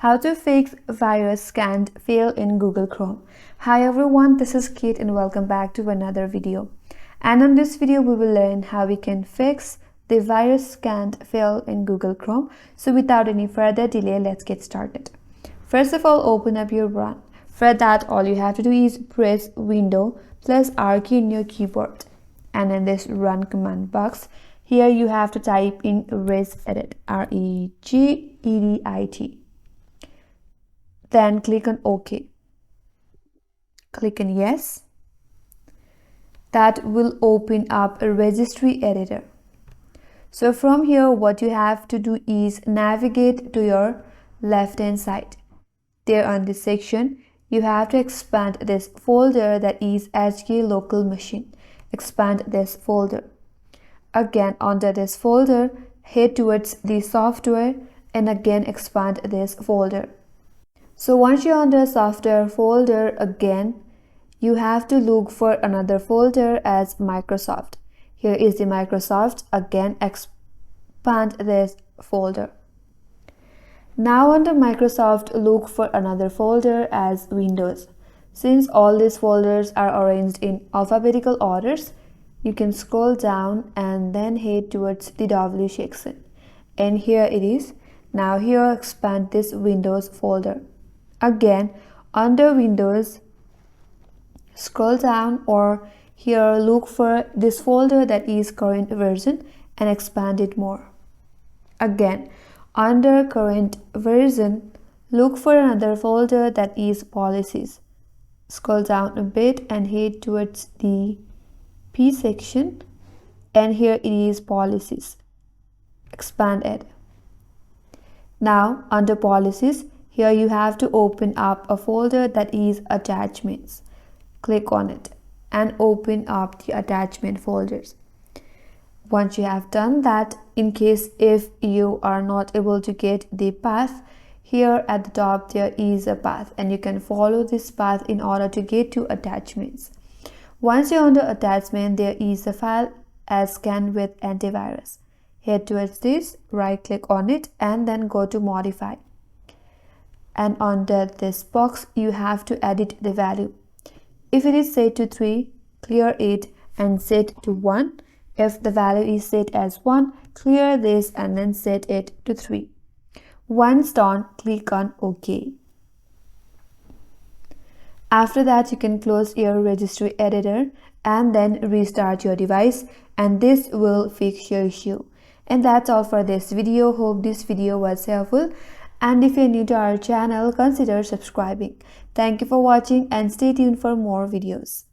How to fix virus can't fail in Google Chrome. Hi everyone, this is Kate and welcome back to another video. And in this video we will learn how we can fix the virus can't fail in Google Chrome. So without any further delay, let's get started. First of all, open up your run. For that, all you have to do is press Window plus R key in your keyboard. And in this run command box, here you have to type in regedit, regedit. Then click on OK. Click on Yes. That will open up a Registry Editor. So from here, what you have to do is navigate to your left hand side. There on this section, you have to expand this folder that is HK local machine. Expand this folder. Again, under this folder, head towards the software and again expand this folder. So once you're on the software folder again, you have to look for another folder as Microsoft. Here is the Microsoft. Again, expand this folder. Now under Microsoft, look for another folder as Windows. Since all these folders are arranged in alphabetical orders, you can scroll down and then head towards the W section. And here it is. Now here expand this Windows folder. Again, under Windows, scroll down or here look for this folder that is current version and expand it more. Again, under current version, look for another folder that is policies. Scroll down a bit and head towards the P section and here it is policies. Expand it. Now under policies, here you have to open up a folder that is attachments. Click on it and open up the attachment folders. Once you have done that, in case if you are not able to get the path, here at the top there is a path and you can follow this path in order to get to attachments. Once you're under attachment, there is a file as ScanWithAntiVirus. Head towards this, right click on it and then go to modify. And under this box, you have to edit the value. If it is set to 3, clear it and set to 1. If the value is set as 1, clear this and then set it to 3. Once done, click on OK. After that, you can close your Registry Editor and then restart your device, and this will fix your issue. And that's all for this video. Hope this video was helpful. And if you're new to our channel, consider subscribing. Thank you for watching and stay tuned for more videos.